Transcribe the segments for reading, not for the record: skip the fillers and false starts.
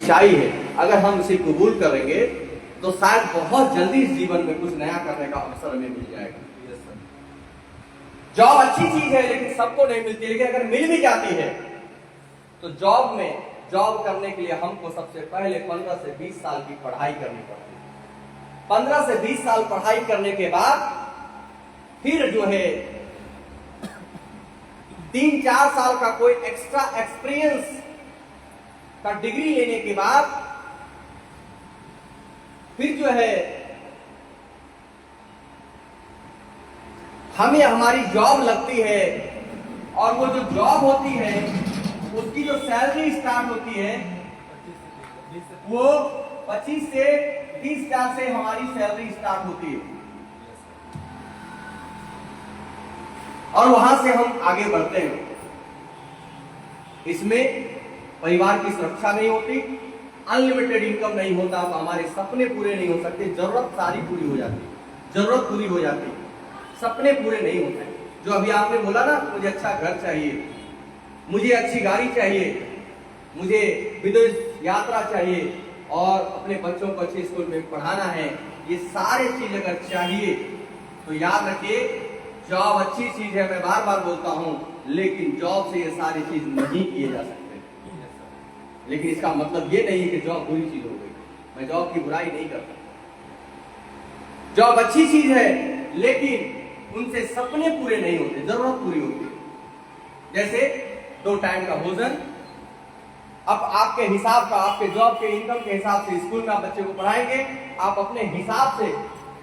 सच्चाई है। अगर हम इसे कबूल करेंगे तो शायद बहुत जल्दी इस जीवन में कुछ नया करने का अवसर हमें मिल जाएगा। जॉब अच्छी चीज है लेकिन सबको नहीं मिलती, लेकिन अगर मिल भी जाती है तो जॉब करने के लिए हमको सबसे पहले 15 से 20 साल की पढ़ाई करनी पड़ती है। 15 से 20 साल पढ़ाई करने के बाद फिर जो है 3-4 साल का कोई एक्स्ट्रा एक्सपीरियंस का डिग्री लेने के बाद फिर जो है हमें हमारी जॉब लगती है, और वो जो जॉब होती है उसकी जो सैलरी स्टार्ट होती है वो 25 से 30,000 से हमारी सैलरी स्टार्ट होती है, और वहां से हम आगे बढ़ते हैं। इसमें परिवार की सुरक्षा नहीं होती, अनलिमिटेड इनकम नहीं होता, तो हमारे सपने पूरे नहीं हो सकते। जरूरत सारी पूरी हो जाती, जरूरत पूरी हो जाती, सपने पूरे नहीं होते। जो अभी आपने बोला ना, मुझे अच्छा घर चाहिए, मुझे अच्छी गाड़ी चाहिए, मुझे विदेश यात्रा चाहिए, और अपने बच्चों को अच्छे स्कूल में पढ़ाना है, ये सारे चीज अगर चाहिए तो याद रखिए जॉब अच्छी चीज है, मैं बार बार बोलता हूं, लेकिन जॉब से ये सारी चीज नहीं किए जा सकते। लेकिन इसका मतलब ये नहीं है कि जॉब बुरी चीज हो गई। मैं जॉब की बुराई नहीं करता, जॉब अच्छी चीज है, लेकिन उनसे सपने पूरे नहीं होते, जरूरत पूरी होती है। जैसे 2 टाइम का भोजन, अब आपके हिसाब का, आपके जॉब के इनकम के हिसाब से स्कूल में आप बच्चे को पढ़ाएंगे, आप अपने हिसाब से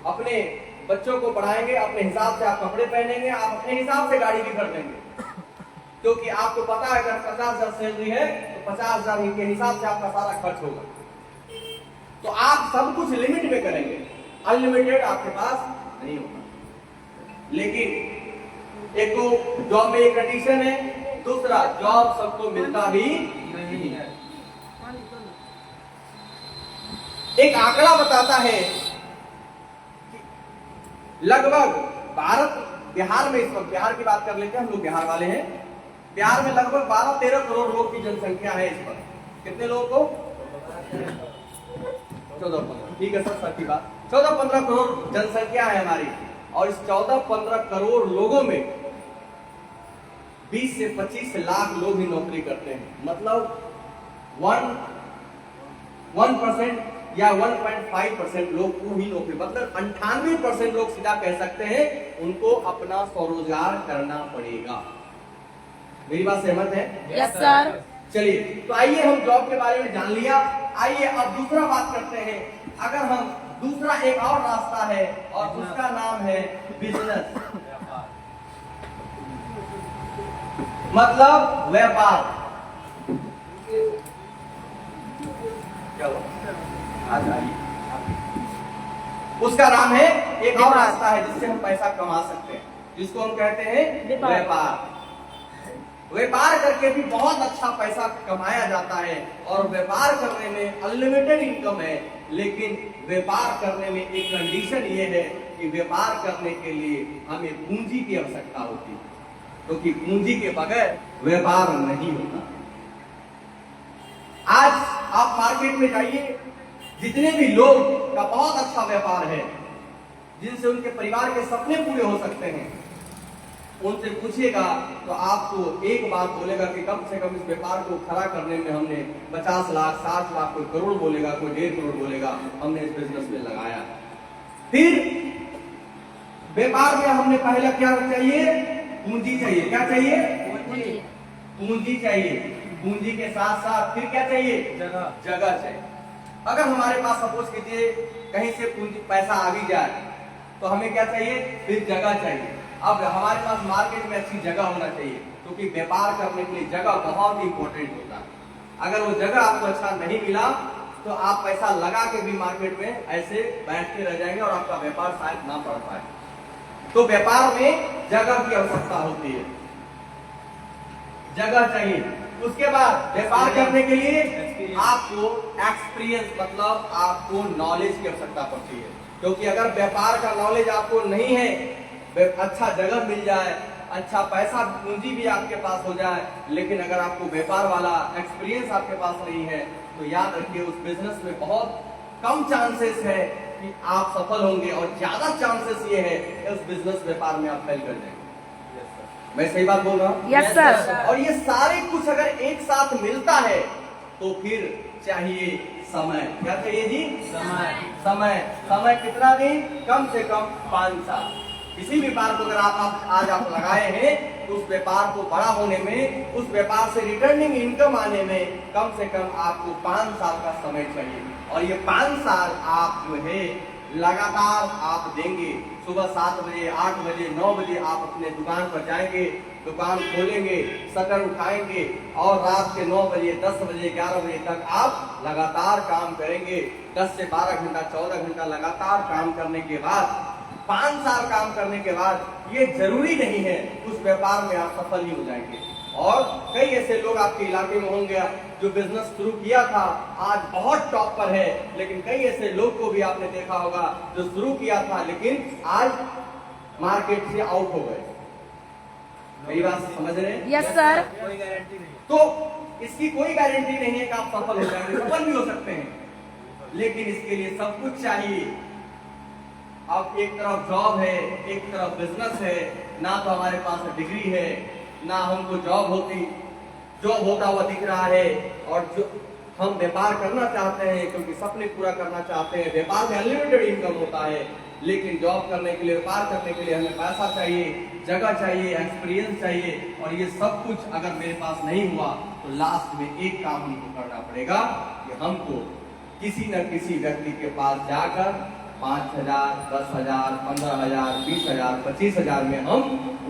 अपने बच्चों को पढ़ाएंगे, अपने हिसाब से आप कपड़े पहनेंगे, आप अपने हिसाब से गाड़ी भी खरीदेंगे, क्योंकि आपको पता है अगर 50,000 सैलरी है तो 50,000 के हिसाब से आपका सारा खर्च होगा। तो आप सब कुछ लिमिट में करेंगे, अनलिमिटेड आपके पास नहीं होगा। लेकिन एक तो जॉब में एक कंडीशन है, दूसरा जॉब सबको मिलता भी नहीं है। एक आंकड़ा बताता है कि लगभग बिहार में, इस वक्त बिहार की बात कर लेते हैं, हम लोग बिहार वाले हैं। बिहार में लगभग 12-13 करोड़ लोग की जनसंख्या है। इस पर कितने लोगों को? 14-15, ठीक है सर की बात, 14-15 करोड़ जनसंख्या है हमारी, और इस 14-15 करोड़ लोगों में 20 से 25 लाख लोग ही नौकरी करते हैं। मतलब 1% या 1.5% लोग को ही नौकरी, मतलब 98% लोग सीधा कह सकते हैं उनको अपना स्वरोजगार करना पड़ेगा। मेरी बात सहमत है? Yes sir. चलिए, तो आइए हम जॉब के बारे में जान लिया, आइए अब दूसरा बात करते हैं। अगर हम दूसरा एक और रास्ता है, और उसका नाम है बिजनेस, मतलब व्यापार। क्या हुआ? आज आइए, उसका नाम है, एक और रास्ता है जिससे हम पैसा कमा सकते हैं, जिसको हम कहते हैं व्यापार। व्यापार करके भी बहुत अच्छा पैसा कमाया जाता है, और व्यापार करने में अनलिमिटेड इनकम है। लेकिन व्यापार करने में एक कंडीशन ये है कि व्यापार करने के लिए हमें पूंजी की आवश्यकता होती है, क्योंकि पूंजी के बगैर व्यापार नहीं होता। आज आप मार्केट में जाइए, जितने भी लोग का बहुत अच्छा व्यापार है, जिनसे उनके परिवार के सपने पूरे हो सकते हैं, उनसे पूछिएगा तो आपको एक बात बोलेगा कि कम से कम इस व्यापार को खड़ा करने में हमने 50 लाख 60 लाख, कोई करोड़ बोलेगा, कोई 1.5 करोड़ बोलेगा, हमने इस बिजनेस में लगाया। फिर व्यापार में हमने पहले क्या चाहिए? पूंजी चाहिए। क्या चाहिए? पूंजी चाहिए। पूंजी के साथ साथ फिर क्या चाहिए? जगह चाहिए। अगर हमारे पास सपोज कीजिए कहीं से पूंजी पैसा आ भी जाए तो हमें क्या चाहिए? फिर जगह चाहिए। अब हमारे पास मार्केट में अच्छी जगह होना चाहिए, क्योंकि व्यापार करने के लिए जगह बहुत ही इंपॉर्टेंट होता है। अगर वो जगह आपको अच्छा नहीं मिला तो आप पैसा लगा के भी मार्केट में ऐसे बैठते रह जाएंगे, और आपका व्यापार शायद ना बढ़ पाए। तो व्यापार में जगह की आवश्यकता होती है, जगह चाहिए। उसके बाद व्यापार करने के लिए आपको एक्सपीरियंस, मतलब आपको नॉलेज की आवश्यकता पड़ती है, क्योंकि अगर व्यापार का नॉलेज आपको नहीं है, अच्छा जगह मिल जाए, अच्छा पैसा पूंजी भी आपके पास हो जाए, लेकिन अगर आपको व्यापार वाला एक्सपीरियंस आपके पास नहीं है तो याद रखिए उस बिजनेस में बहुत कम चांसेस है कि आप सफल होंगे और ज्यादा चांसेस ये है कि उस बिजनेस व्यापार में आप फेल कर जाएंगे। मैं सही बात बोल रहा हूँ? Yes sir. और ये सारे कुछ अगर एक साथ मिलता है तो फिर चाहिए समय। क्या चाहिए जी? समय। समय समय कितना दिन? कम से कम 5 साल। किसी भी व्यापार को अगर आज आप लगाए हैं तो उस व्यापार को बड़ा होने में, उस व्यापार से रिटर्निंग इनकम आने में कम से कम आपको 5 साल का समय चाहिए। और ये 5 साल आप जो है लगातार आप देंगे। सुबह 7 बजे, 8 बजे, 9 बजे आप अपने दुकान पर जाएंगे, दुकान खोलेंगे, शटर उठाएंगे और रात के 9 बजे, 10 बजे, 11 बजे तक आप लगातार काम करेंगे। 10 से 12 घंटा, 14 घंटा लगातार काम करने के बाद, 5 साल काम करने के बाद, ये जरूरी नहीं है उस व्यापार में आप सफल ही हो जाएंगे। और कई ऐसे लोग आपके इलाके में होंगे जो बिजनेस शुरू किया था आज बहुत टॉप पर है, लेकिन कई ऐसे लोग को भी आपने देखा होगा जो शुरू किया था लेकिन आज मार्केट से आउट हो गए। मेरी बात समझ रहे हैं? Yes sir. कोई गारंटी नहीं। तो इसकी कोई गारंटी नहीं है कि आप सफल हो जाएंगे। सफल भी हो सकते हैं, लेकिन इसके लिए सब कुछ चाहिए। अब एक तरफ जॉब है, एक तरफ बिजनेस है। ना तो हमारे पास डिग्री है, ना हमको जॉब होता हुआ दिख रहा है। और जो हम व्यापार करना चाहते हैं क्योंकि सपने पूरा करना चाहते हैं। व्यापार में अनलिमिटेड इनकम होता है, लेकिन जॉब करने के लिए, व्यापार करने के लिए हमें पैसा चाहिए, जगह चाहिए, एक्सपीरियंस चाहिए। और ये सब कुछ अगर मेरे पास नहीं हुआ तो लास्ट में एक काम हमको करना पड़ेगा कि हमको किसी न किसी व्यक्ति के पास जाकर 5,000, 10,000, 15,000, 20,000, 25,000 में हम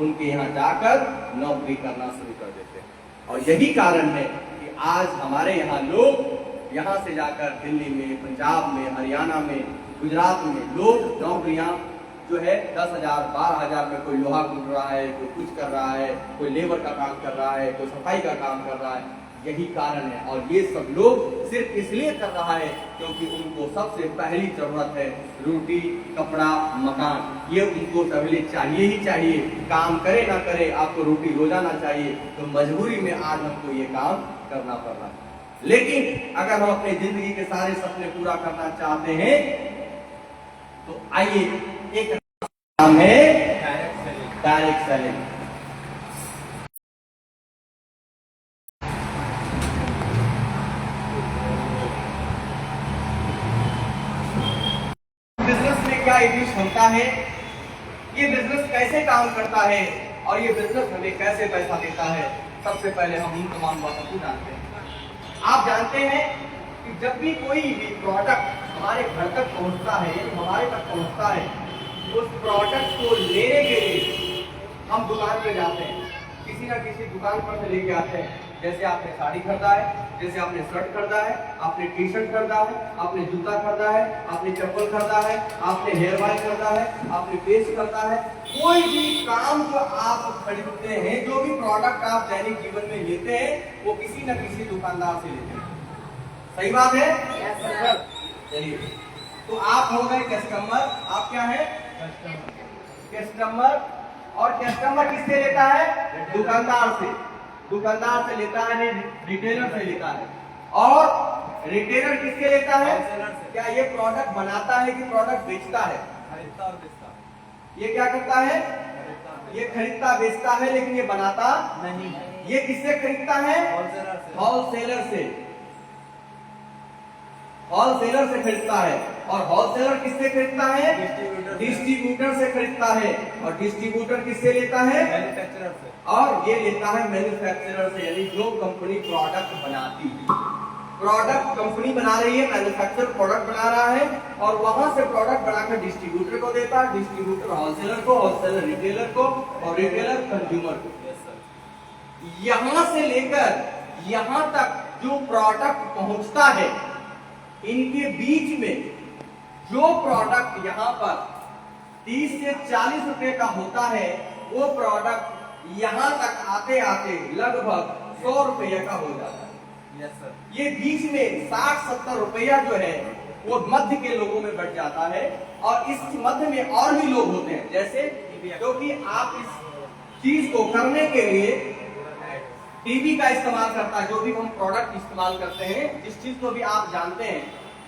उनके यहाँ जाकर नौकरी करना शुरू कर देते हैं। और यही कारण है कि आज हमारे यहाँ लोग यहाँ से जाकर दिल्ली में, पंजाब में, हरियाणा में, गुजरात में लोग नौकरियां जो है 10,000, 12,000 में कोई लोहा कूट रहा है, कोई कुछ कर रहा है, कोई लेबर का काम कर रहा है, कोई सफाई का काम कर रहा है। यही कारण है। और ये सब लोग सिर्फ इसलिए कर रहा है क्योंकि उनको सबसे पहली जरूरत है रोटी, कपड़ा, मकान। ये उनको पहले चाहिए ही चाहिए। काम करे ना करे आपको रोटी रोजाना चाहिए, तो मजबूरी में आज हमको ये काम करना पड़ रहा है। लेकिन अगर हम अपनी जिंदगी के सारे सपने पूरा करना चाहते हैं तो आइए, एक नाम है डायरेक्ट सेलिंग। बिजनेस में क्या इंग्लिश होता है, ये बिजनेस कैसे काम करता है और ये बिजनेस हमें कैसे पैसा देता है, सबसे पहले हम इन तमाम बातों को जानते हैं। आप जानते हैं कि जब भी कोई भी प्रोडक्ट हमारे घर तक पहुंचता है, हमारे तक पहुंचता है, उस प्रोडक्ट को लेने के लिए हम दुकान पे जाते हैं, किसी ना किसी दुकान पर से लेके आते हैं। जैसे आपने साड़ी खरीदा है, जैसे आपने शर्ट खरीदा है, आपने टी शर्ट खरीदा है, आपने जूता खरीदा है, आपने चप्पल खरीदा है, आपने हेयर ऑयल खरीदा है, आपने पेस्ट खरीदा है। कोई भी काम जो आप खरीदते हैं, जो भी प्रोडक्ट आप दैनिक जीवन में लेते हैं, वो किसी न किसी दुकानदार से लेते हैं। सही बात है? चलिए, तो आप हो गए कस्टमर। आप क्या है? कस्टमर। और कस्टमर किससे लेता है? दुकानदार से। दुकानदार से लेता है, रिटेलर से लेता है। और रिटेलर किससे लेता है? क्या ये प्रोडक्ट बनाता है कि प्रोडक्ट बेचता है? खरीदता और बेचता। ये क्या करता है? ये खरीदता बेचता है, लेकिन ये बनाता नहीं है। ये किससे खरीदता है? होलसेलर से। होलसेलर से। होलसेलर से खरीदता है। और होलसेलर किससे खरीदता है? डिस्ट्रीब्यूटर से खरीदता है। और डिस्ट्रीब्यूटर किससे लेता है? मैन्युफैक्चरर से। और ये लेता है मैन्युफैक्चरर से, यानी जो कंपनी प्रोडक्ट बनाती है। प्रोडक्ट कंपनी बना रही है, मैन्युफैक्चरर प्रोडक्ट बना रहा है और वहां से प्रोडक्ट बनाकर डिस्ट्रीब्यूटर को देता है, डिस्ट्रीब्यूटर होलसेलर को, होलसेलर रिटेलर को और रिटेलर कंज्यूमर को। यहां से लेकर यहां तक जो प्रोडक्ट पहुंचता है, इनके बीच में जो प्रोडक्ट यहाँ पर 30 से 40 रुपए का होता है, वो प्रोडक्ट यहाँ तक आते आते लगभग 100 रुपये का हो जाता है। Yes sir. ये बीच में 60-70 रुपया जो है वो मध्य के लोगों में बढ़ जाता है। और इस मध्य में और भी लोग होते हैं, जैसे क्योंकि आप इस चीज को करने के लिए टीवी का इस्तेमाल करता है, जो भी हम प्रोडक्ट इस्तेमाल करते हैं, जिस चीज को भी आप जानते हैं,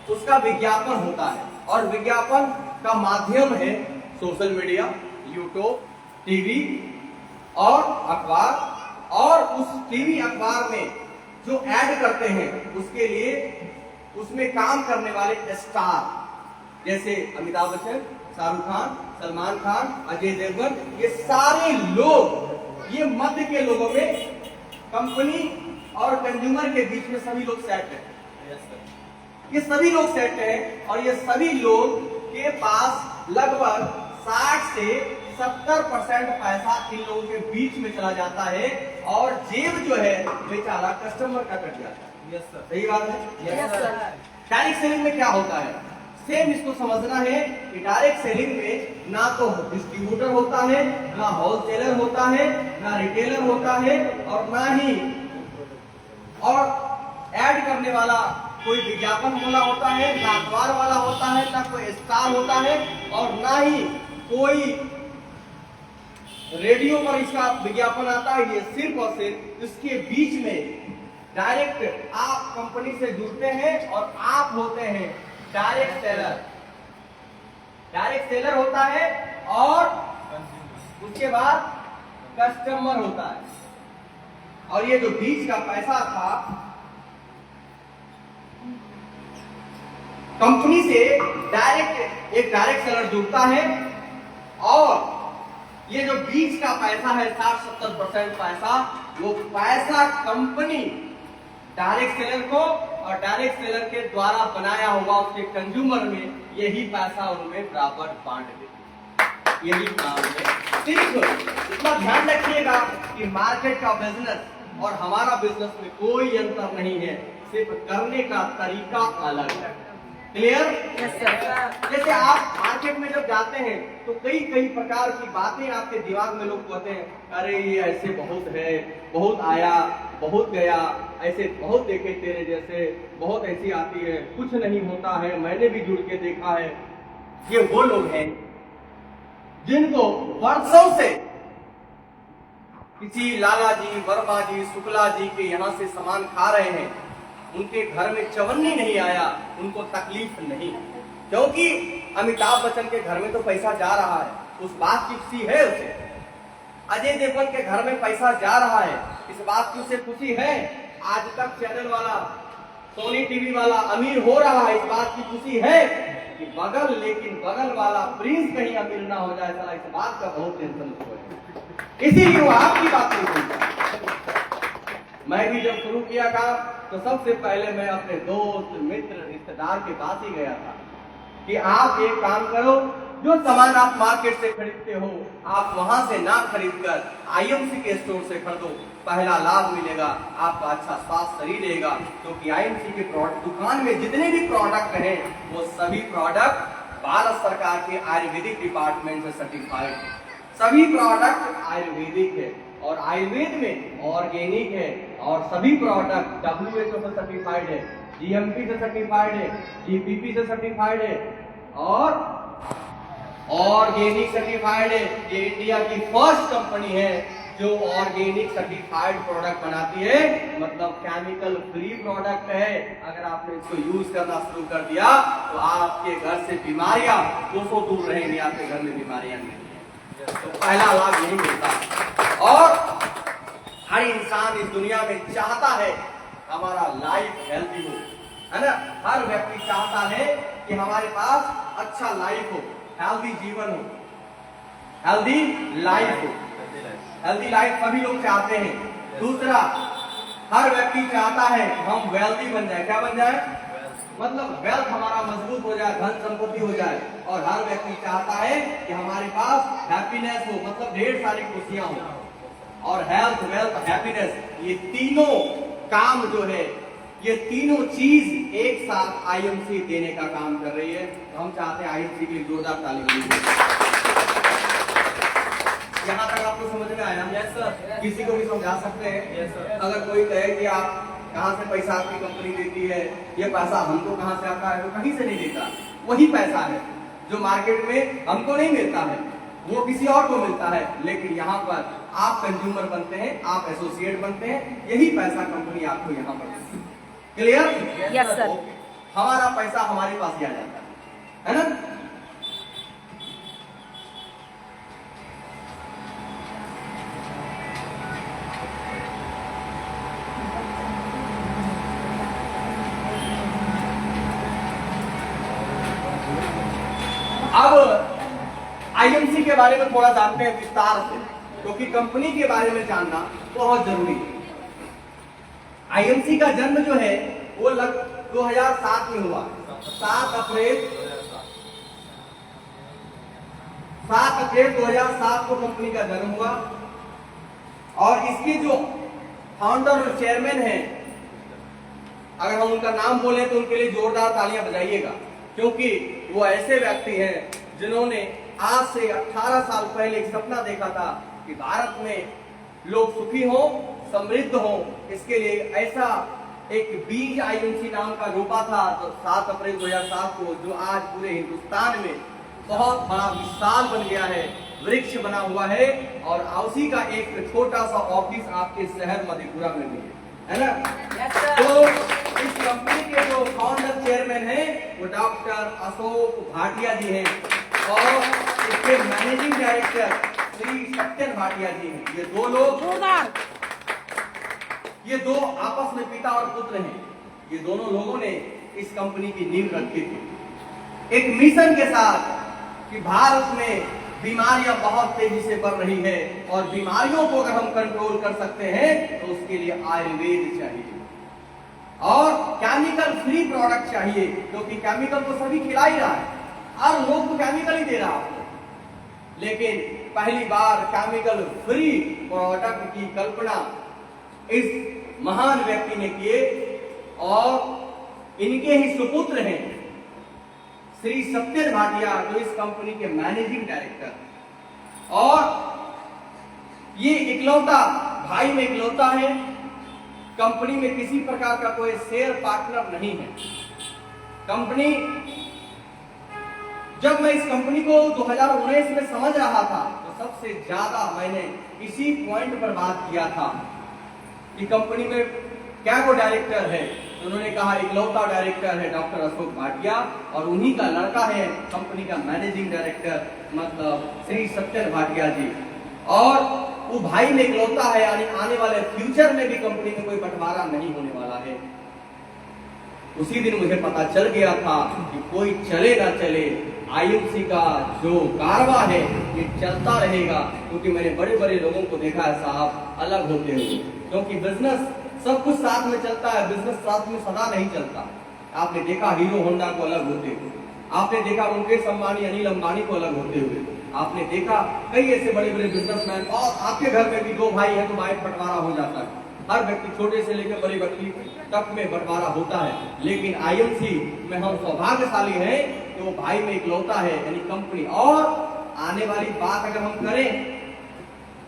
उसका विज्ञापन होता है। और विज्ञापन का माध्यम है सोशल मीडिया, यूट्यूब, टीवी और अखबार। और उस टीवी अखबार में जो ऐड करते हैं, उसके लिए उसमें काम करने वाले स्टार जैसे अमिताभ बच्चन, शाहरुख खान, सलमान खान, अजय देवगन, ये सारे लोग, ये मध्य के लोगों में कंपनी और कंज्यूमर के बीच में सभी लोग सेट हैं। Yes sir. ये सभी लोग सेट हैं और ये सभी लोग के पास लगभग 60 से 70% पैसा इन लोगों के बीच में चला जाता है और जेब जो है बेचारा कस्टमर का कट जाता है। Yes sir. सही बात है। Yes sir. डायरेक्ट सेलिंग में क्या होता है, सेम इसको समझना है कि डायरेक्ट सेलिंग में ना तो डिस्ट्रीब्यूटर होता है, ना होलसेलर होता है, ना रिटेलर होता है, और ना ही और ऐड करने वाला कोई विज्ञापन वाला होता है, ना अखबार वाला होता है, ना कोई स्टार होता है, और ना ही कोई रेडियो पर इसका विज्ञापन आता है। ये सिर्फ और सिर्फ इसके बीच में डायरेक्ट आप कंपनी से जुड़ते हैं और आप होते हैं डायरेक्ट सेलर। डायरेक्ट सेलर होता है और उसके बाद कस्टमर होता है। और ये जो बीच का पैसा था, कंपनी से डायरेक्ट एक डायरेक्ट सेलर जुड़ता है और ये जो बीच का पैसा है 60-70% पैसा, वो पैसा कंपनी डायरेक्ट सेलर को और डायरेक्ट सेलर के द्वारा बनाया हुआ उसके कंज्यूमर में यही पैसा उनमें बराबर बांट देती। यही काम है। सिर्फ इतना ध्यान रखिएगा कि मार्केट का बिजनेस और हमारा बिजनेस में कोई अंतर नहीं है, सिर्फ करने का तरीका अलग है। क्लियर? Yes sir. जैसे आप मार्केट में जब जाते हैं तो कई कई प्रकार की बातें आपके दिमाग में लोग कहते हैं, अरे ये ऐसे बहुत है, बहुत आया, बहुत गया, ऐसे बहुत देखे तेरे जैसे, बहुत ऐसी आती है, कुछ नहीं होता है, मैंने भी जुड़ के देखा है। ये वो लोग हैं जिनको वर्षों से किसी लाला जी, वर्मा जी, शुक्ला जी के यहाँ से सामान खा रहे हैं, उनके घर में चवन्नी नहीं आया, उनको तकलीफ नहीं, क्योंकि अमिताभ बच्चन के घर में तो पैसा जा रहा है, उस बात की खुशी है उसे। अजय देवगन के घर में पैसा जा रहा है, इस बात की उसे खुशी है। आज तक चैनल वाला, सोनी टीवी वाला अमीर हो रहा है, इस बात की खुशी है कि लेकिन बगल वाला प्रिंस कहीं अमीर ना हो जाए, साला इस बात का बहुत टेंशन उसको है। इसीलिए वो आपकी बात नहीं सुनता। मैं भी जब शुरू किया काम तो सबसे पहले मैं अपने दोस्त, मित्र, रिश्तेदार के पास ही गया था कि आप एक काम करो, जो सामान आप मार्केट से खरीदते हो आप वहां से ना खरीदकर आईएमसी के स्टोर से खरीदो, पहला लाभ मिलेगा, आपका अच्छा स्वास्थ्य शरीर रहेगा। क्योंकि आईएमसी के दुकान में जितने भी प्रोडक्ट हैं वो सभी प्रोडक्ट भारत सरकार के आयुर्वेदिक डिपार्टमेंट से सर्टिफाइड है। सभी प्रोडक्ट आयुर्वेदिक है और आयुर्वेद में ऑर्गेनिक है, और सभी प्रोडक्ट WHO से सर्टिफाइड है, GMP से सर्टिफाइड है, GPP से सर्टिफाइड है और ऑर्गेनिक सर्टिफाइड है। ये इंडिया की फर्स्ट कंपनी है जो ऑर्गेनिक सर्टिफाइड प्रोडक्ट बनाती है, मतलब केमिकल फ्री प्रोडक्ट है। अगर आपने इसको यूज करना शुरू कर दिया तो आपके घर से बीमारियां 200 दूर रहेंगी, आपके घर में बीमारियां नहीं है। तो पहला लाभ यही मिलता है। और हर इंसान इस दुनिया में चाहता है हमारा लाइफ हेल्थी हो, है ना। हर व्यक्ति चाहता है कि हमारे पास अच्छा लाइफ हो, हेल्दी जीवन हो, हेल्दी लाइफ हो। हेल्दी लाइफ सभी लोग चाहते हैं। दूसरा, हर व्यक्ति चाहता है कि हम वेल्दी बन जाए। क्या बन जाए? मतलब वेल्थ हमारा मजबूत हो जाए, धन संपत्ति हो जाए। और हर व्यक्ति चाहता है कि हमारे पास हैप्पीनेस हो, मतलब ढेर सारी खुशियां हो। और हेल्थ, वेल्थ, हैप्पीनेस, ये तीनों काम जो है, ये तीनों चीज एक साथ आईएमसी देने का काम कर रही है। तो हम चाहते हैं आईएमसी के लिए जोरदार ताली बजाइए। यहाँ तक आपको समझ में आया? Yes sir. किसी को भी समझा सकते हैं? Yes sir. अगर कोई कहे कि आप कहाँ से पैसा आपकी कंपनी देती है, ये पैसा हमको कहाँ से आता है, वो कहीं से नहीं देता। वही पैसा है जो मार्केट में हमको नहीं मिलता है, वो किसी और को मिलता है। लेकिन यहाँ पर आप कंज्यूमर बनते हैं, आप एसोसिएट बनते हैं, यही पैसा कंपनी आपको यहाँ पर देती है। क्लियर? Yes, sir. ओके। हमारा पैसा हमारे पास ही आ जाता है ना? अब आईएमसी के बारे में थोड़ा जानते हैं विस्तार से, क्योंकि कंपनी के बारे में जानना बहुत जरूरी है। आईएमसी का जन्म जो है वो 2007 में हुआ। 7 अप्रैल 2007 को कंपनी का जन्म हुआ। और इसके जो फाउंडर और चेयरमैन हैं, अगर हम उनका नाम बोले तो उनके लिए जोरदार तालियां बजाइएगा, क्योंकि वो ऐसे व्यक्ति हैं जिन्होंने आज से 18 साल पहले एक सपना देखा था कि भारत में लोग सुखी हो, समृद्ध हो। इसके लिए ऐसा एक बीज आईएमसी नाम का रोपा था तो 7 अप्रैल 2007 को, जो आज पूरे हिंदुस्तान में बहुत बड़ा विशाल बन गया है, वृक्ष बना हुआ है। और उसी का एक छोटा सा ऑफिस आपके शहर मधेपुरा में भी है ना? तो इस कंपनी के जो फाउंडर चेयरमैन हैं वो डॉक्टर अशोक भाटिया जी हैं, और इसके मैनेजिंग डायरेक्टर श्री सत्यन भाटिया जी हैं। ये दो लोग, ये दो आपस में पिता और पुत्र हैं। ये दोनों लोगों ने इस कंपनी की नींव रखी थी एक मिशन के साथ कि भारत में बीमारियां बहुत तेजी से बढ़ रही है, और बीमारियों को अगर हम कंट्रोल कर सकते हैं तो उसके लिए आयुर्वेद चाहिए और केमिकल फ्री प्रोडक्ट चाहिए, क्योंकि केमिकल तो सभी खिला ही रहा है, और लोग तो केमिकल ही दे रहा है। लेकिन पहली बार केमिकल फ्री प्रोडक्ट की कल्पना इस महान व्यक्ति ने किए, और इनके ही सुपुत्र हैं श्री सत्यन भाटिया, जो इस कंपनी के मैनेजिंग डायरेक्टर। और ये इकलौता भाई में इकलौता है, कंपनी में किसी प्रकार का कोई शेयर पार्टनर नहीं है। कंपनी, जब मैं इस कंपनी को 2019 में समझ रहा था तो सबसे ज्यादा मैंने इसी पॉइंट पर बात किया था कि कंपनी में क्या को डायरेक्टर है। तो उन्होंने कहा इकलौता डायरेक्टर है डॉक्टर अशोक भाटिया, और उन्हीं का लड़का है कंपनी का मैनेजिंग डायरेक्टर, मतलब श्री सत्यन भाटिया जी। और वो भाई में इकलौता है, यानी आने वाले फ्यूचर में भी कंपनी में कोई बंटवारा नहीं होने वाला है। उसी दिन मुझे पता चल गया था कि कोई चले ना चले, आईएमसी का जो कारवा है ये चलता रहेगा, क्योंकि मैंने बड़े बड़े लोगों को देखा है साहब अलग होते हुए, क्योंकि बिजनेस सब कुछ साथ में चलता है, बिजनेस साथ में सदा नहीं चलता। आपने देखा हीरो होंडा को अलग होते हुए, आपने देखा मुकेश अंबानी अनिल अंबानी को अलग होते हुए, आपने देखा कई ऐसे बड़े बड़े बिजनेसमैन, और आपके घर में भी 2 भाई हैं तो भाई बंटवारा हो जाता है। हर व्यक्ति छोटे से लेकर बड़े व्यक्ति तक में बंटवारा होता है। लेकिन आईएमसी में हम सौभाग्यशाली हैं कि वो भाई में इकलौता है, यानी कंपनी। और आने वाली बात अगर हम करें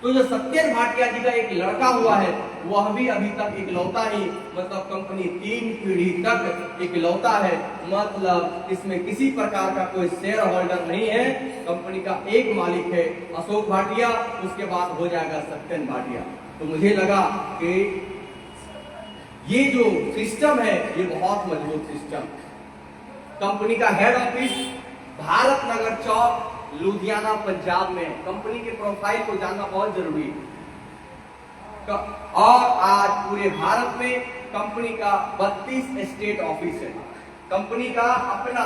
तो जो सत्यन भाटिया जी का एक लड़का हुआ है वह भी अभी तक इकलौता ही, मतलब कंपनी 3 पीढ़ी तक इकलौता है, मतलब इसमें किसी प्रकार का कोई शेयर होल्डर नहीं है। कंपनी का एक मालिक है अशोक भाटिया, उसके बाद हो जाएगा सत्यन भाटिया। तो मुझे लगा कि ये जो सिस्टम है ये बहुत मजबूत सिस्टम। कंपनी का हेड ऑफिस भारत नगर चौक, लुधियाना, पंजाब में। कंपनी के प्रोफाइल को जानना बहुत जरूरी है। और आज पूरे भारत में कंपनी का 32 स्टेट ऑफिस है। कंपनी का अपना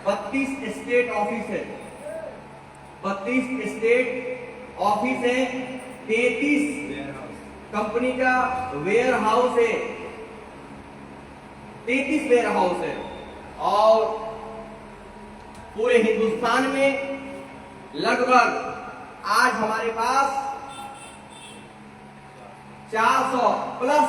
32 स्टेट ऑफिस है, 32 स्टेट ऑफिस है, 33 कंपनी का वेयर हाउस है, 33 वेयर हाउस है। और पूरे हिंदुस्तान में लगभग आज हमारे पास 400 प्लस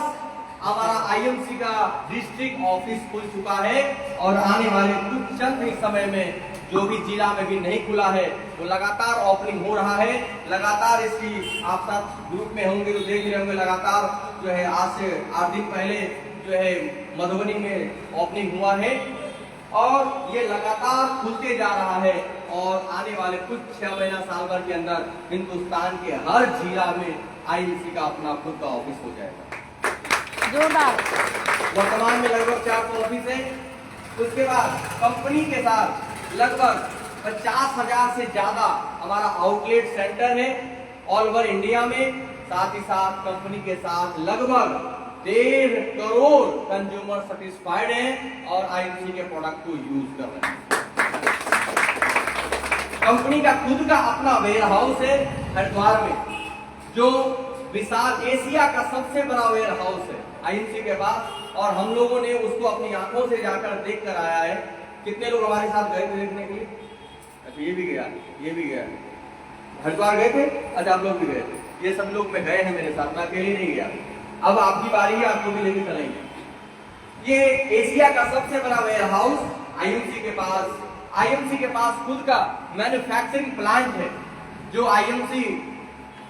हमारा आईएमसी का डिस्ट्रिक्ट ऑफिस खुल चुका है। और आने वाले कुछ चंद ही समय में जो भी जिला में भी नहीं खुला है वो लगातार ओपनिंग हो रहा है। लगातार इसकी आप सब ग्रुप में होंगे तो देख रहे होंगे, लगातार जो है आज से 8 दिन पहले जो है मधुबनी में ओपनिंग हुआ है। और ये लगातार खुलते जा रहा है और आने वाले कुछ 6 महीना साल भर के अंदर हिंदुस्तान के हर जिला में आईएमसी का अपना खुद का ऑफिस हो जाएगा। जोरदार। वर्तमान में लगभग 400 ऑफिस है। उसके बाद कंपनी के साथ लगभग 50,000 से ज्यादा हमारा आउटलेट सेंटर है ऑल ओवर इंडिया में। साथ ही साथ कंपनी के साथ लगभग 1.5 करोड़ कंज्यूमर सेटिस्फाइड हैं और आईएमसी के प्रोडक्ट को यूज कर रहे हैं। कंपनी का खुद का अपना वेयर हाउस है हरिद्वार में, जो विशाल एशिया का सबसे बड़ा वेयर हाउस है आईएमसी के पास, और हम लोगों ने उसको अपनी आंखों से जाकर देख कर आया है। कितने लोग हमारे साथ गए थे देखने के लिए? अच्छा, ये भी गया, ये भी गया। हरिद्वार गए थे? अच्छा, आप लोग भी गए थे। ये सब लोग में गए हैं मेरे साथ, मैं अकेले नहीं गया। अब आपकी बारी है, आपको भी लेके चलेंगे। ये एशिया का सबसे बड़ा वेयर हाउस आईएमसी के पास। आईएमसी के पास खुद का मैन्युफैक्चरिंग प्लांट है। जो आईएमसी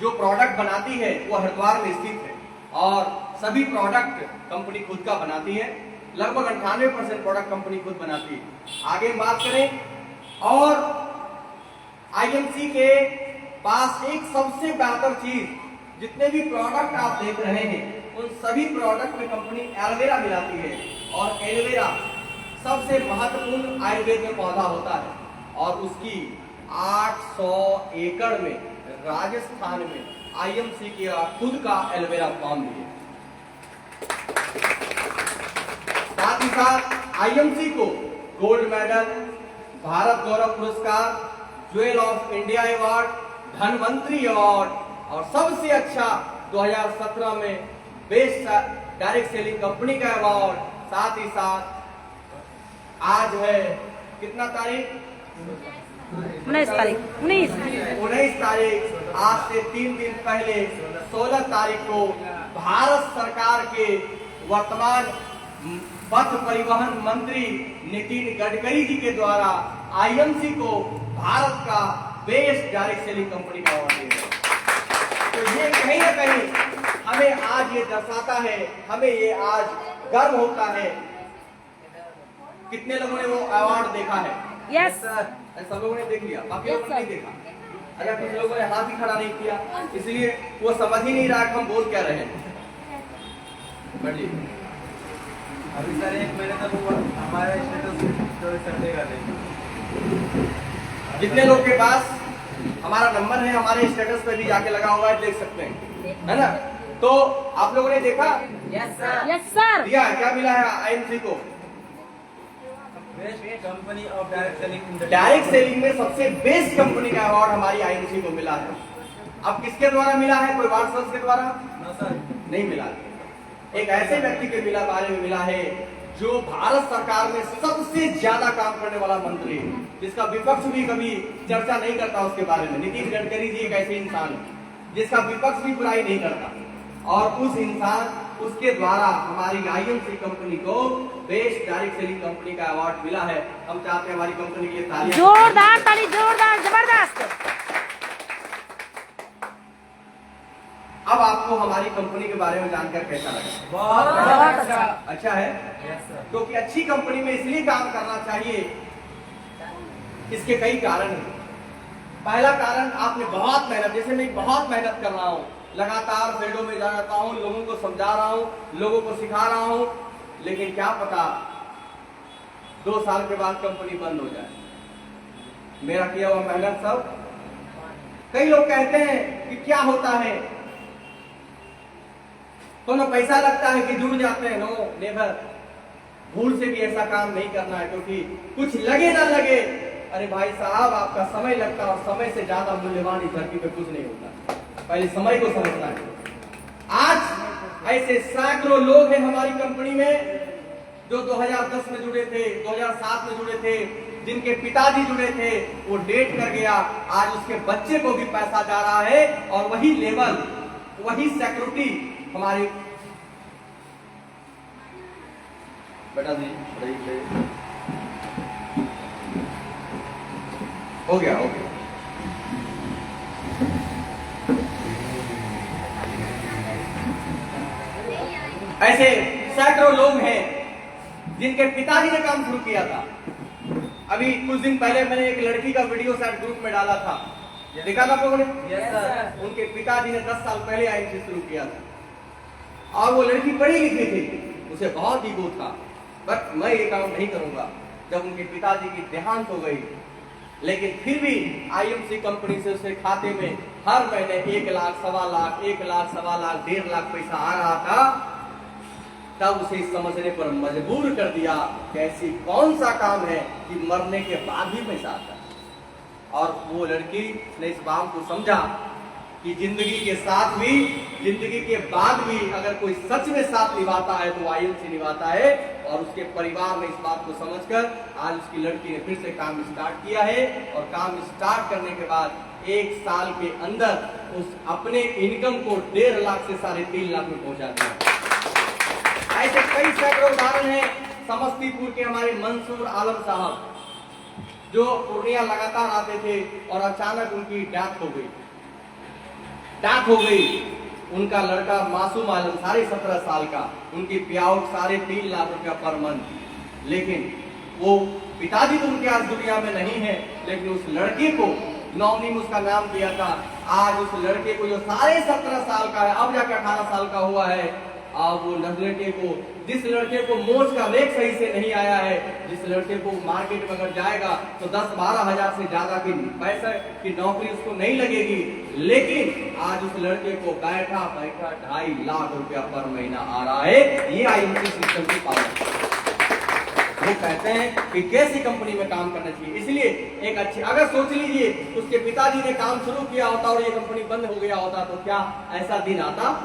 जो प्रोडक्ट बनाती है वो हरिद्वार में स्थित है और सभी प्रोडक्ट कंपनी खुद का बनाती है। लगभग 98% प्रोडक्ट कंपनी खुद बनाती है। आगे बात करें, और आईएमसी के पास एक सबसे बेहतर चीज, जितने भी प्रोडक्ट आप देख रहे हैं उन सभी प्रोडक्ट में कंपनी एलोवेरा मिलाती है, और एलोवेरा सबसे महत्वपूर्ण आयुर्वेद में पौधा होता है और उसकी 800 एकड़ में राजस्थान में आईएमसी की खुद का एलोवेरा फार्म भी है। साथ ही साथ आईएमसी को गोल्ड मेडल, भारत गौरव पुरस्कार, jewel of India award, Dhanvantari award और सबसे अच्छा 2017 में बेस्ट डायरेक्ट सेलिंग कंपनी का अवार्ड। साथ ही साथ आज है कितना तारीख? 19 तारीख। 19 तारीख। आज से 3 दिन पहले 16 तारीख को भारत सरकार के वर्तमान पथ परिवहन मंत्री नितिन गडकरी जी के द्वारा आईएमसी को भारत का बेस्ट डायरेक्ट सेलिंग कंपनी का अवार्ड दिया। तो ये कहीं ना कहीं हमें आज ये दर्शाता है, हमें ये आज गर्व होता है। कितने लोगों ने वो अवार्ड देखा है? यस सर, सब लोगों ने देख लिया, बाकी लोगों ने नहीं देखा। अगर कुछ लोगों ने हाथ ही खड़ा नहीं किया, इसलिए वो समझ ही नहीं रहा कि हम बोल क्या रहे हैं। बढ़िए। अभी सर 1 महीने तक वो हमारे स्टेटस संडे का जितने लोग के पास हमारा नंबर है, हमारे स्टेटस पे भी जाके लगा हुआ है, देख सकते हैं, है ना? तो आप लोगों ने देखा? Yes sir. Yes sir. दिया क्या मिला है आईएमसी को? Best company of direct selling. Direct selling में सबसे बेस्ट कंपनी का अवार्ड हमारी आईएमसी को मिला है। अब किसके द्वारा मिला है? कोई वाट्सएप के द्वारा नो सर, नहीं मिला। एक ऐसे व्यक्ति के बारे में मिला है जो भारत सरकार में सबसे ज्यादा काम करने वाला मंत्री है, जिसका विपक्ष भी कभी चर्चा नहीं करता उसके बारे में। नितिन गडकरी जी एक ऐसे इंसान है जिसका विपक्ष भी बुराई नहीं करता, और उस इंसान उसके द्वारा हमारी आईएमसी कंपनी को बेस्ट डायरेक्ट सेलिंग कंपनी का अवार्ड मिला है। हम चाहते हैं हमारी कंपनी के लिए तालियां। जोरदार ताली, जोरदार, जबरदस्त। अब आपको हमारी कंपनी के बारे में जानकर कैसा लगा? बहुत अच्छा। अच्छा है, यस सर। क्योंकि अच्छी कंपनी में इसलिए काम करना चाहिए, इसके कई कारण हैं। पहला कारण, आपने बहुत मेहनत, जैसे मैं बहुत मेहनत कर रहा हूँ, लगातार फील्डों में जाता हूँ, लोगों को समझा रहा हूँ, लोगों को सिखा रहा हूँ, लेकिन क्या पता 2 साल के बाद कंपनी बंद हो जाए। मेरा किया हुआ मेहनत सब, कई लोग कहते हैं कि क्या होता है, तो ना पैसा लगता है कि जुड़ जाते हैं। नो नेवर, भूल से भी ऐसा काम नहीं करना है, क्योंकि कुछ लगे ना लगे, अरे भाई साहब आपका समय लगता है, और समय से ज्यादा मूल्यवान इस धरती पे कुछ नहीं होता। पहले समय को समझना है। आज ऐसे सैकड़ों लोग हैं हमारी कंपनी में जो 2010 में जुड़े थे, 2007 में जुड़े थे, जिनके पिताजी जुड़े थे, वो डेट कर गया, आज उसके बच्चे को भी पैसा जा रहा है, और वही लेवल, वही सिक्योरिटी हमारी बेटा जी हो गया। ऐसे सैकड़ों लोग हैं जिनके पिताजी ने काम शुरू किया था, अभी कुछ दिन पहले मैंने एक लड़की का वीडियो शायद ग्रुप में डाला था, देखा था आप लोगों ने? Yes sir. उनके पिताजी ने 10 साल पहले आईएमसी शुरू किया था और वो लड़की पढ़ी लिखी थी, उसे बहुत ईगो था, बट मैं ये काम नहीं करूंगा। जब उनके पिताजी की देहांत हो गई, लेकिन फिर भी आईएमसी कंपनी से उसके खाते में हर महीने 1 लाख, सवा लाख, 1 लाख, सवा लाख, 1.5 लाख पैसा आ रहा था। तब उसे समझने पर मजबूर कर दिया कि ऐसी कौन सा काम है कि मरने के बाद भी पैसा आता है। और वो लड़की ने इस बात को समझा कि जिंदगी के साथ भी, जिंदगी के बाद भी अगर कोई सच में साथ निभाता है तो आईएमसी निभाता है। और उसके परिवार ने इस बात को समझकर आज उसकी लड़की ने फिर से काम स्टार्ट किया है और काम स्टार्ट करने के बाद 1 साल के अंदर उस अपने इनकम को 1.5 लाख से 3.5 लाख में पहुंचा दिया। ऐसे कई सैकड़ों उदाहरण हैं। समस्तीपुर के हमारे मंसूर आलम साहब जो पूर्णिया लगातार आते थे और अचानक उनकी डेथ हो गई। उनका लड़का मासूम आलम 17.5 साल का, उनकी पेआउट 3.5 लाख रुपया पर मंथ। लेकिन वो पिताजी तो उनके आज दुनिया में नहीं है, लेकिन उस लड़के को नॉमिनी उसका नाम दिया था। आज उस लड़के को जो 17.5 साल का है, अब जाके 18 साल का हुआ है, अब वो लड़के को, जिस लड़के को मोच का रेट सही से नहीं आया है, जिस लड़के को मार्केट में अगर जाएगा तो 10-12 हजार से ज्यादा की पैसे की नौकरी उसको नहीं लगेगी, लेकिन आज उस लड़के को बैठा 2.5 लाख रुपया पर महीना आ रहा है। ये आईएमसी सिस्टम की पावर। वो कहते हैं कि कैसी कंपनी में काम करना चाहिए। इसलिए एक अच्छी, अगर सोच लीजिए उसके पिताजी ने काम शुरू किया होता और ये कंपनी बंद हो गया होता तो क्या ऐसा दिन आता?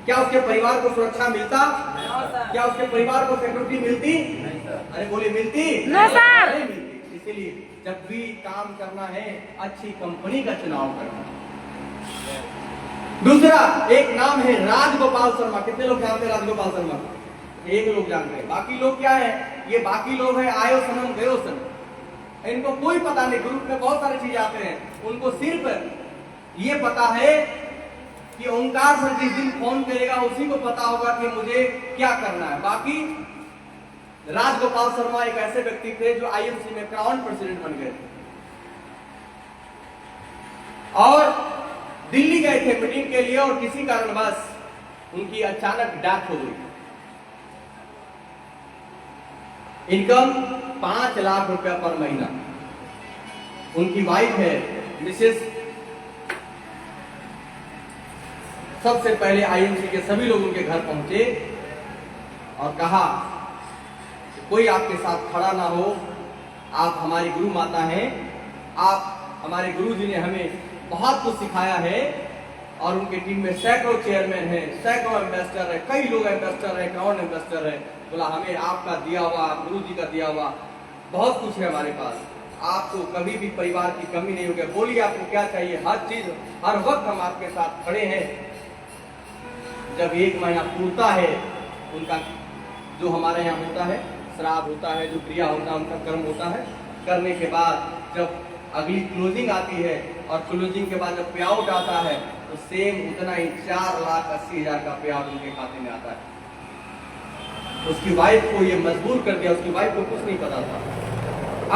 क्या उसके परिवार को सुरक्षा मिलता? क्या उसके परिवार को सिक्योरिटी मिलती? अरे बोले मिलती? नहीं सर। नहीं मिलती। इसीलिए जब भी काम करना है अच्छी कंपनी का चुनाव करना। दूसरा एक नाम है राजगोपाल शर्मा। कितने लोग जानते हैं राजगोपाल शर्मा? एक लोग जानते हैं। बाकी लोग क्या है? ये बाकी लोग है आयो सनम गयो सनम, इनको कोई पता नहीं। ग्रुप में बहुत सारी चीजें आते हैं, उनको सिर्फ ये पता है कि ओंकार सर जिस दिन फोन करेगा उसी को पता होगा कि मुझे क्या करना है। बाकी राजगोपाल शर्मा एक ऐसे व्यक्ति थे जो आईएमसी में क्राउन प्रेसिडेंट बन गए थे और दिल्ली गए थे मीटिंग के लिए और किसी कारणवश उनकी अचानक डेथ हो गई। इनकम 5 लाख रुपया पर महीना। उनकी वाइफ है मिसेस। सबसे पहले आईएमसी के सभी लोग उनके घर पहुंचे और कहा कोई आपके साथ खड़ा ना हो, आप हमारी गुरु माता हैं, आप हमारे गुरु जी ने हमें बहुत कुछ सिखाया है। और उनके टीम में सैकड़ों चेयरमैन हैं, सैकड़ों एम्बेसडर है, कई लोग एम्बेसडर है, क्राउन एम्बेसडर है। बोला हमें आपका दिया हुआ, गुरु जी का दिया हुआ बहुत कुछ है हमारे पास, आपको कभी भी परिवार की कमी नहीं होगी। बोलिए आपको क्या चाहिए, हर चीज हर वक्त हम आपके साथ खड़े हैं। जब 1 महीना पूरता है उनका, जो हमारे यहाँ होता है श्राद्ध होता है, जो क्रिया होता है, उनका कर्म होता है, करने के बाद जब अगली क्लोजिंग आती है और क्लोजिंग के बाद जब पे आउट आता है तो सेम उतना ही 4,80,000 का पे आउट उनके खाते में आता है। उसकी वाइफ को ये मजबूर कर दिया, उसकी वाइफ को कुछ नहीं पता था।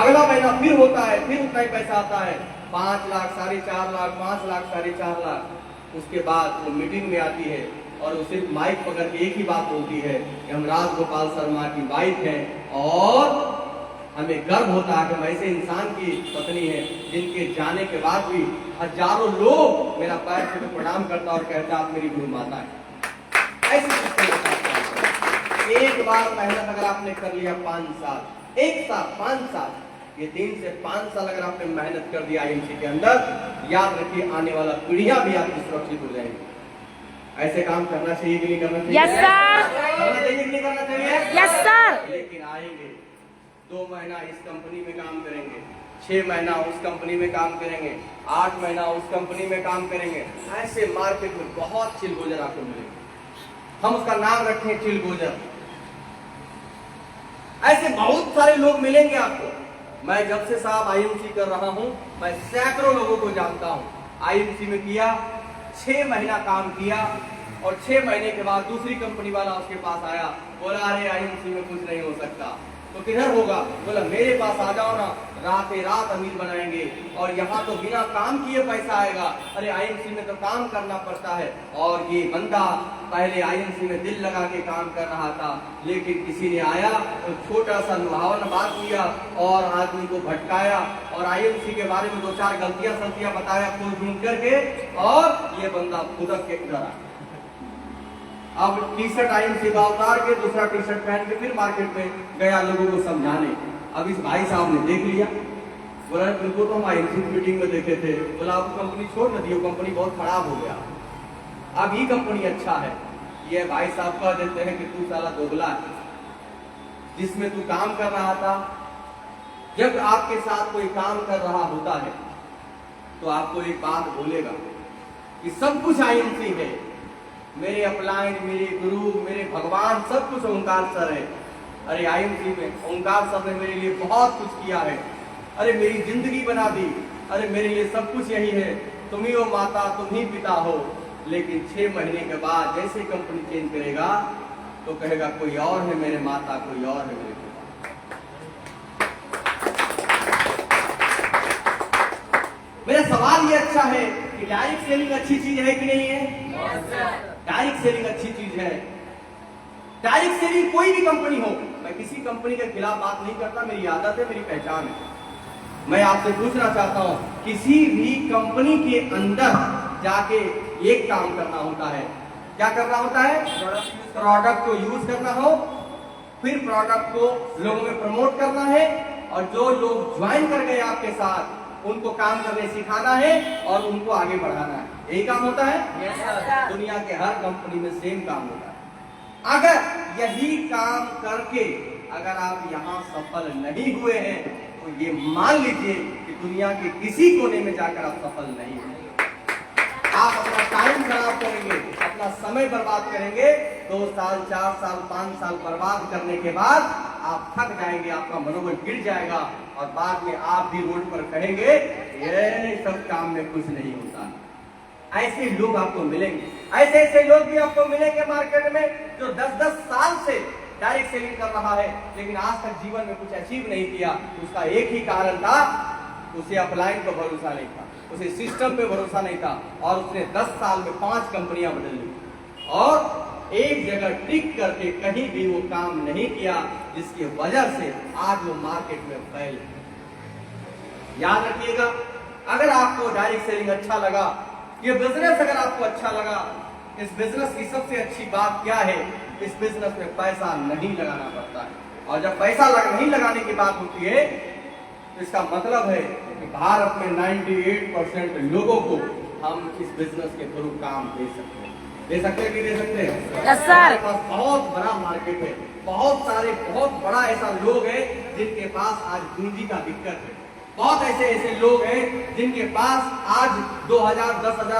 अगला महीना फिर होता है, फिर उतना ही पैसा आता है, 5 लाख, 4.5 लाख, 5 लाख, 4.5 लाख। उसके बाद वो मीटिंग में आती है और वो सिर्फ माइक पकड़ के एक ही बात बोलती है कि हम राजगोपाल शर्मा की वाइफ हैं और हमें गर्व होता है कि हम ऐसे इंसान की पत्नी है जिनके जाने के बाद भी हजारों लोग मेरा पैर छू के प्रणाम करता और कहता आप मेरी गुरु माता है। ऐसे एक बार मेहनत अगर आपने कर लिया 5 साल, 1 साल, 5 साल, ये 3 से 5 साल अगर आपने मेहनत कर दिया आईएमसी के अंदर, याद रखिए आने वाला पीढ़ियां भी आपकी सुरक्षित हो जाएंगी। ऐसे काम करना चाहिए कि नहीं करना चाहिए? Yes sir. करना चाहिए कि नहीं करना चाहिए? Yes sir. लेकिन आएंगे 2 महीना इस कंपनी में काम करेंगे, 6 महीना उस कंपनी में काम करेंगे, 8 महीना उस कंपनी में काम करेंगे। ऐसे मार्केट में बहुत चिलगोजर आपको मिलेंगे, हम उसका नाम रखें चिलगोजर। ऐसे बहुत सारे लोग मिलेंगे आपको। मैं जब से साहब आईएमसी कर रहा हूं, मैं सैकड़ों लोगों को जानता हूं। आईएमसी में किया, 6 महीना काम किया और 6 महीने के बाद दूसरी कंपनी वाला उसके पास आया, बोला अरे आईएमसी में कुछ नहीं हो सकता, तो किधर होगा? बोला मेरे पास आ जाओ ना, रातें रात अमीर बनाएंगे, और यहाँ तो बिना काम किए पैसा आएगा। अरे आईएमसी में तो काम करना पड़ता है। और ये बंदा पहले आईएमसी में दिल लगा के काम कर रहा था, लेकिन किसी ने आया तो छोटा सा लुभावना बात किया और आदमी को भटकाया और आईएमसी के बारे में 2-4 गलतियां सलतियां बताया खोज ढूंढ करके, और ये बंदा खुदक के इधर आ। अब टी-शर्ट आईएमसी का उतार के दूसरा टी-शर्ट पहन के फिर मार्केट में गया लोगों को समझाने। अब इस भाई साहब ने देख लिया, बोला तुमको तो हम आईएमसी मीटिंग में देखे थे। बोला आप कंपनी छोड़ न दियो, कंपनी बहुत खराब हो गया, अब ही कंपनी अच्छा है। ये भाई साहब कह देते हैं कि तू साला दोगला है, जिसमें तू काम कर रहा था। जब आपके साथ कोई काम कर रहा होता है तो आपको एक बात बोलेगा कि सब कुछ आईएमसी है, मेरे अपलाइन, मेरे गुरु, मेरे भगवान, सब कुछ ओंकार सर है। अरे आईएमसी में ओंकार सर ने मेरे लिए बहुत कुछ किया है, अरे मेरी जिंदगी बना दी, अरे मेरे लिए सब कुछ यही है, तुम ही हो माता, तुम ही पिता हो। लेकिन 6 महीने के बाद जैसे कंपनी चेंज करेगा तो कहेगा कोई और है मेरे माता, कोई और है मेरे पिता। मेरा सवाल ये अच्छा है कि डायरेक्ट सेलिंग अच्छी चीज है कि नहीं है? डायरेक्ट सेलिंग अच्छी चीज है। डायरेक्ट सेलिंग कोई भी कंपनी हो, मैं किसी कंपनी के खिलाफ बात नहीं करता, मेरी आदत है, मेरी पहचान है। मैं आपसे पूछना चाहता हूं, किसी भी कंपनी के अंदर जाके एक काम करना होता है। क्या करना होता है? प्रोडक्ट को यूज करना हो, फिर प्रोडक्ट को लोगों में प्रमोट करना है, और जो लोग ज्वाइन कर गए आपके साथ उनको काम करने सिखाना है और उनको आगे बढ़ाना है। यही काम होता है। Yes, दुनिया के हर कंपनी में सेम काम होता है। अगर यही काम करके अगर आप यहाँ सफल नहीं हुए हैं तो ये मान लीजिए कि दुनिया के किसी कोने में जाकर आप सफल नहीं हुए। आप अपना टाइम खराब करेंगे, अपना समय बर्बाद करेंगे, 2 साल, 4 साल, 5 साल बर्बाद करने के बाद आप थक जाएंगे, आपका मनोबल गिर जाएगा, और बाद में आप भी रोड पर कहेंगे ये सब काम में कुछ नहीं होता। ऐसे लोग आपको मिलेंगे, ऐसे लोग भी आपको मिलेंगे मार्केट में, जो 10-10 साल से डायरेक्ट सेलिंग कर रहा है, लेकिन आज तक जीवन में कुछ अचीव नहीं किया। उसका एक ही कारण था, उसे अपलाइन पर भरोसा नहीं था, उसे सिस्टम पे भरोसा नहीं था, और उसने 10 साल में 5 कंपनियां बदल ली, और एक जगह टिक करके कहीं भी वो काम नहीं किया, जिसकी वजह से आज वो मार्केट में फैल। याद रखिएगा, अगर आपको डायरेक्ट सेलिंग अच्छा लगा, ये बिजनेस अगर आपको अच्छा लगा, इस बिजनेस की सबसे अच्छी बात क्या है? इस बिजनेस में पैसा नहीं लगाना पड़ता है, और जब पैसा नहीं लगाने की बात होती है तो इसका मतलब है कि भारत में 98% लोगों को हम इस बिजनेस के थ्रू काम दे सकते हैं। दे सकते हैं कि दे सकते हैं? Yes, sir. हमारे पास बहुत बड़ा मार्केट है, बहुत बड़ा ऐसा लोग हैं जिनके पास आज पूंजी का दिक्कत है, बहुत ऐसे लोग हैं जिनके पास आज 2000, 10,000